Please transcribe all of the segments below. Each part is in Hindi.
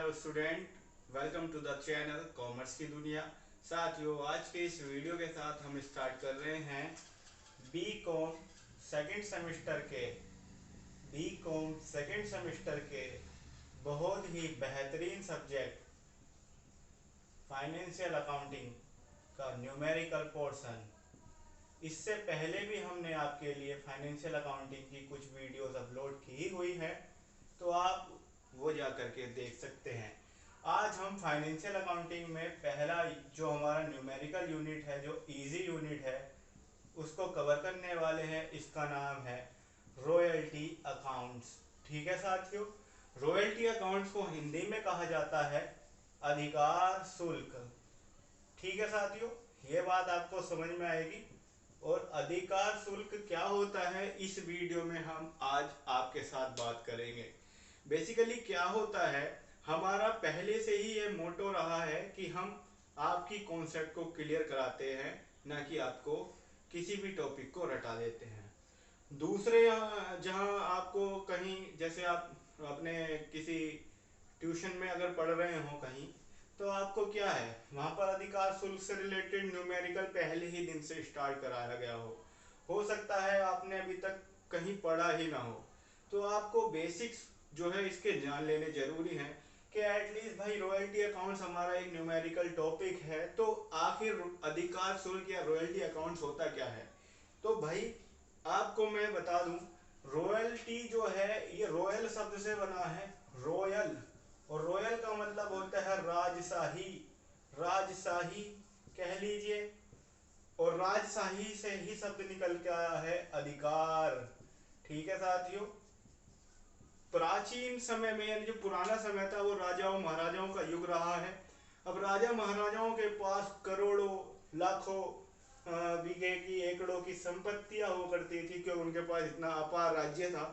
Hello student, welcome to the channel commerce की दुनिया। साथियों, आज के इस वीडियो के साथ हम स्टार्ट कर रहे हैं बी कॉम सेकेंड सेमेस्टर के बहुत ही बेहतरीन सब्जेक्ट फाइनेंशियल अकाउंटिंग का न्यूमेरिकल पोर्शन। इससे पहले भी हमने आपके लिए फाइनेंशियल अकाउंटिंग की कुछ वीडियोस अपलोड की हुई है, तो आप वो जा करके देख सकते हैं। आज हम फाइनेंशियल अकाउंटिंग में पहला जो हमारा न्यूमेरिकल यूनिट है, जो इजी यूनिट है, उसको कवर करने वाले हैं। इसका नाम है रॉयल्टी अकाउंट्स। ठीक है साथियों, रॉयल्टी अकाउंट्स को हिंदी में कहा जाता है अधिकार शुल्क। ठीक है साथियों, ये बात आपको समझ में आएगी। और अधिकार शुल्क क्या होता है, इस वीडियो में हम आज आपके साथ बात करेंगे। बेसिकली क्या होता है, हमारा पहले से ही ये मोटो रहा है कि हम आपकी कॉन्सेप्ट को क्लियर कराते हैं, ना कि आपको किसी भी टॉपिक को रटा देते हैं। दूसरे जहाँ आपको कहीं, जैसे आप अपने किसी ट्यूशन में अगर पढ़ रहे हो कहीं, तो आपको क्या है, वहाँ पर अधिकार शुल्क से रिलेटेड न्यूमेरिकल पहले ही दिन से स्टार्ट कराया गया हो सकता है आपने अभी तक कहीं पढ़ा ही ना हो। तो आपको बेसिक्स जो है इसके जान लेने जरूरी हैं कि एटलीस्ट भाई रॉयल्टी अकाउंट्स हमारा एक न्यूमेरिकल टॉपिक है, तो आखिर अधिकार शुल्क या रॉयल्टी अकाउंट्स होता क्या है। तो भाई आपको मैं बता दूं, रॉयल्टी जो है ये रॉयल शब्द से बना है, रॉयल। और रॉयल का मतलब होता है राजशाही, राजशाही कह लीजिए। और राजशाही से ही शब्द निकल के आया है अधिकार। ठीक है साथियों, प्राचीन समय में यानी जो पुराना समय था वो राजाओं महाराजाओं का युग रहा है। अब राजा महाराजाओं के पास करोड़ों लाखों बीघे की एकड़ों की संपत्तियां हुआ करती थी, क्योंकि उनके पास इतना अपार राज्य था।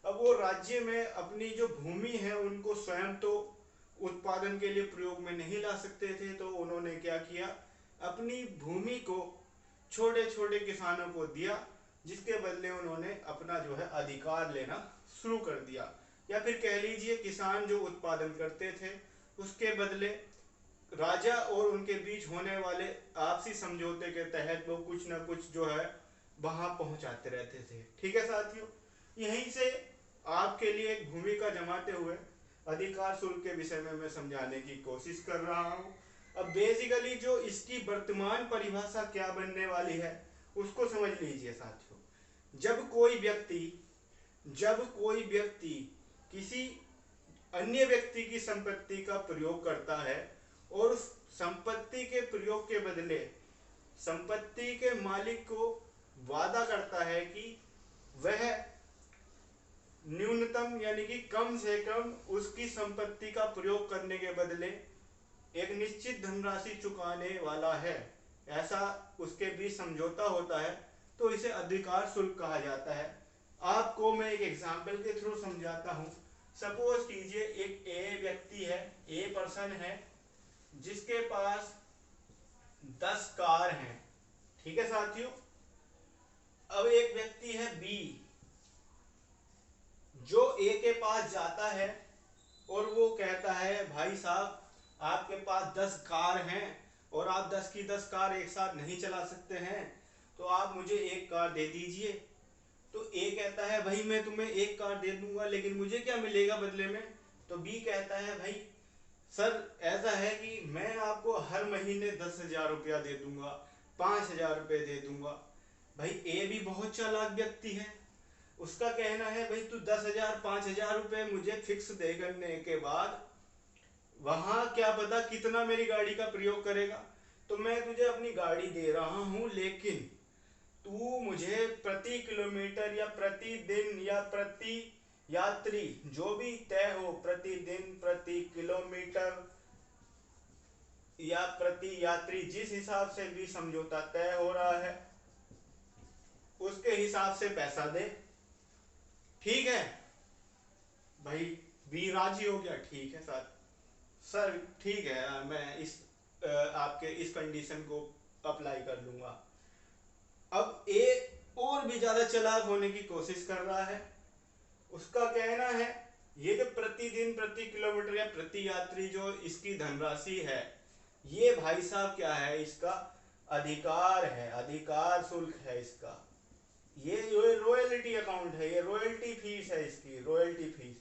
अब वो राज्य में अपनी जो भूमि है उनको स्वयं तो उत्पादन के लिए प्रयोग में नहीं ला सकते थे, तो उन्होंने क्या किया, अपनी भूमि को छोटे छोटे किसानों को दिया, जिसके बदले उन्होंने अपना जो है अधिकार लेना शुरू कर दिया। या फिर कह लीजिए किसान जो उत्पादन करते थे, उसके बदले राजा और उनके बीच होने वाले आपसी समझौते के तहत वो कुछ ना कुछ जो है वहां पहुंचाते रहते थे। ठीक है साथियों, यहीं से आपके लिए एक भूमिका जमाते हुए अधिकार शुल्क के विषय में मैं समझाने की कोशिश कर रहा हूं। अब बेसिकली जो इसकी वर्तमान परिभाषा क्या बनने वाली है उसको समझ लीजिए साथियों। जब कोई व्यक्ति किसी अन्य व्यक्ति की संपत्ति का प्रयोग करता है और उस संपत्ति के प्रयोग के बदले संपत्ति के मालिक को वादा करता है कि वह न्यूनतम यानी कि कम से कम उसकी संपत्ति का प्रयोग करने के बदले एक निश्चित धनराशि चुकाने वाला है, ऐसा उसके बीच समझौता होता है, तो इसे अधिकार शुल्क कहा जाता है। आपको मैं एक एग्जांपल के थ्रू समझाता हूं। सपोज कीजिए एक ए व्यक्ति है, ए पर्सन है, जिसके पास 10 कार हैं। ठीक है साथियों, अब एक व्यक्ति है बी, जो ए के पास जाता है और वो कहता है भाई साहब आपके पास 10 कार हैं और आप 10 की 10 कार एक साथ नहीं चला सकते हैं, तो आप मुझे एक कार दे दीजिए। तो ए कहता है भाई मैं तुम्हें एक कार दे दूंगा, लेकिन मुझे क्या मिलेगा बदले में। तो बी कहता है भाई सर ऐसा है कि मैं आपको हर महीने 10,000 रुपया दे दूंगा, 5,000 रुपये दे दूंगा। भाई ए भी बहुत चालाक व्यक्ति है, उसका कहना है भाई तू 10,000 5,000 रुपये मुझे फिक्स दे करने के बाद वहां क्या पता कितना मेरी गाड़ी का प्रयोग करेगा, तो मैं तुझे अपनी गाड़ी दे रहा हूं, लेकिन तू मुझे प्रति किलोमीटर या प्रति दिन या प्रति यात्री जो भी तय हो, प्रतिदिन प्रति किलोमीटर या प्रति यात्री, जिस हिसाब से भी समझौता तय हो रहा है उसके हिसाब से पैसा दे। ठीक है भाई, बी राजी हो गया। ठीक है सर ठीक है, मैं इस आपके इस कंडीशन को अप्लाई कर लूंगा। अब ए और भी ज्यादा चालाक होने की कोशिश कर रहा है। उसका कहना है ये जो प्रतिदिन, प्रति किलोमीटर या प्रति यात्री जो इसकी धनराशि है, ये भाई साहब क्या है, इसका अधिकार है, अधिकार शुल्क है इसका। ये जो रॉयल्टी अकाउंट है, ये रॉयल्टी फीस है इसकी, रॉयल्टी फीस।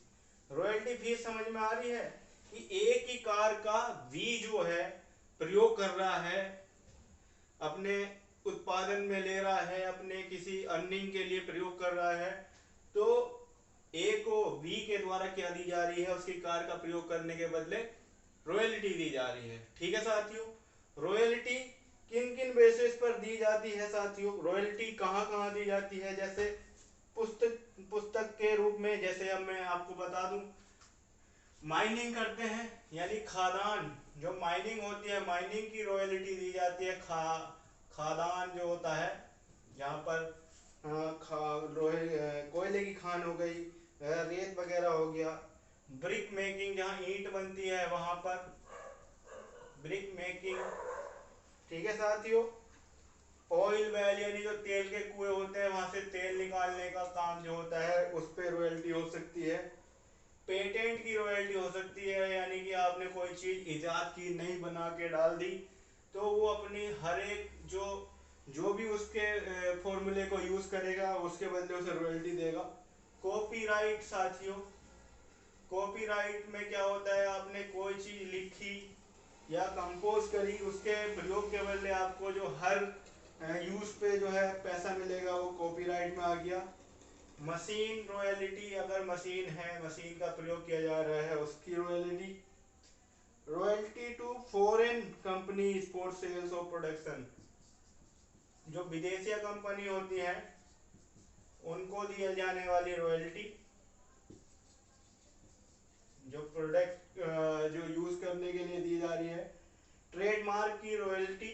रॉयल्टी फीस समझ में आ रही है कि एक ही कार का वी जो है प्रयोग कर रहा है, अपने उत्पादन में ले रहा है, अपने किसी अर्निंग के लिए प्रयोग कर रहा है, तो ए को बी के द्वारा क्या दी जा रही है, उसकी कार का प्रयोग करने के बदले रॉयल्टी दी जा रही है। ठीक है साथियों, रॉयल्टी किन किन बेसिस पर दी जाती है साथियों, रॉयल्टी कहाँ कहाँ दी जाती है, जैसे पुस्तक के रूप में, जैसे अब मैं आपको बता दूं, माइनिंग करते हैं यानी खादान, जो माइनिंग होती है, माइनिंग की रॉयल्टी दी जाती है। खादान जो होता है, जहाँ पर कोयले की खान हो गई, रेत वगैरह हो गया। ब्रिक मेकिंग, जहाँ ईंट बनती है वहां पर ब्रिक मेकिंग। ठीक है साथियों, ऑयल वेल यानी जो तेल के कुएं होते हैं, वहां से तेल निकालने का काम जो होता है, उस पर रॉयल्टी हो सकती है। पेटेंट की रॉयल्टी हो सकती है, यानी कि आपने कोई चीज इजाद की, नई बना के डाल दी, तो वो अपनी हर एक जो भी उसके फॉर्मूले को यूज करेगा, उसके बदले उसे रॉयल्टी देगा। कॉपीराइट साथियों, कॉपीराइट में क्या होता है, आपने कोई चीज लिखी या कंपोज करी, उसके प्रयोग के बदले आपको जो हर यूज पे जो है पैसा मिलेगा, वो कॉपीराइट में आ गया। मशीन रॉयल्टी, अगर मशीन है, मशीन का प्रयोग किया जा रहा है, उसकी royalty. Royalty to foreign company for sales of production, जो विदेशी कंपनी होती है उनको दिए जाने वाली रॉयल्टी, जो प्रोडक्ट जो यूज करने के लिए दी जा रही है। ट्रेडमार्क की रॉयल्टी,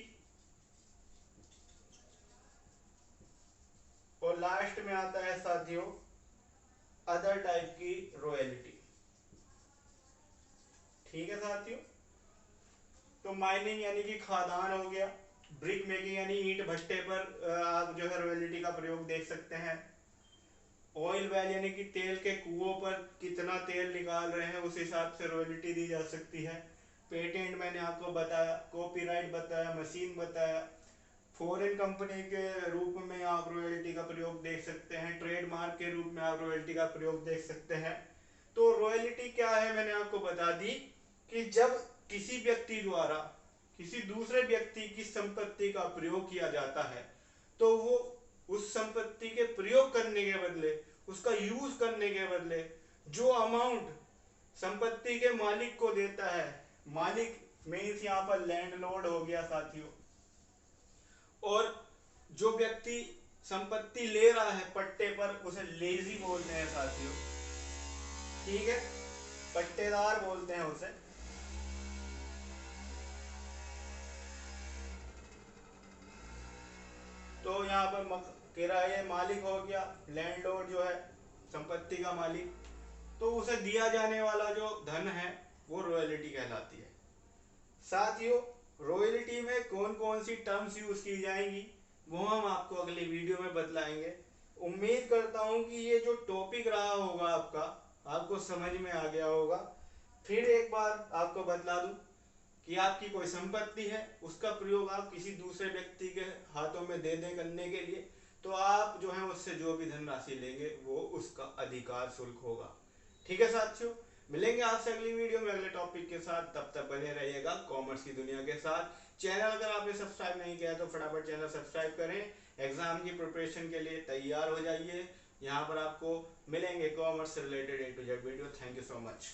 और लास्ट में आता है साथियों अदर टाइप की रॉयल्टी। ठीक है साथियों, तो माइनिंग यानी कि खादान हो गया, ब्रिक मेकिंग यानी ईंट भट्टे पर आप जो है रॉयल्टी का प्रयोग देख सकते हैं। ऑयल वेल यानी कि तेल के कुओं पर कितना तेल निकाल रहे हैं, उस हिसाब से रॉयल्टी दी जा सकती है। पेटेंट मैंने आपको बताया, कॉपीराइट बताया, मशीन बताया। फॉरेन कंपनी के रूप में आप रॉयल्टी का प्रयोग देख सकते हैं, ट्रेडमार्क के रूप में आप रॉयल्टी का प्रयोग देख सकते हैं। तो रॉयल्टी क्या है, मैंने आपको बता दी कि जब किसी व्यक्ति द्वारा किसी दूसरे व्यक्ति की संपत्ति का प्रयोग किया जाता है, तो वो उस संपत्ति के प्रयोग करने के बदले, उसका यूज करने के बदले जो अमाउंट संपत्ति के मालिक को देता है, मालिक मीन्स यहाँ पर लैंडलॉर्ड हो गया साथियों, और जो व्यक्ति संपत्ति ले रहा है पट्टे पर, उसे लेजी बोलते हैं साथियों। ठीक है, पट्टेदार बोलते हैं उसे। तो यहाँ पर किराए मालिक हो गया, लैंडलॉर्ड जो है संपत्ति का मालिक, तो उसे दिया जाने वाला जो धन है वो रॉयल्टी कहलाती है। साथियों, रॉयल्टी में कौन कौन सी टर्म्स यूज की जाएंगी वो हम आपको अगली वीडियो में बतलाएंगे। उम्मीद करता हूं कि ये जो टॉपिक रहा होगा आपका, आपको समझ में आ गया होगा। फिर एक बार आपको बतला दूं कि आपकी कोई संपत्ति है, उसका प्रयोग आप किसी दूसरे व्यक्ति के हाथों में दे दें करने के लिए, तो आप जो है उससे जो भी धनराशि लेंगे वो उसका अधिकार शुल्क होगा। ठीक है साथियों, मिलेंगे आपसे अगली वीडियो में अगले टॉपिक के साथ। तब तक बने रहिएगा कॉमर्स की दुनिया के साथ। चैनल अगर आपने सब्सक्राइब नहीं किया तो फटाफट चैनल सब्सक्राइब करें, एग्जाम की प्रिपरेशन के लिए तैयार हो जाइए। यहाँ पर आपको मिलेंगे कॉमर्स से related A to Z video. Thank you so much.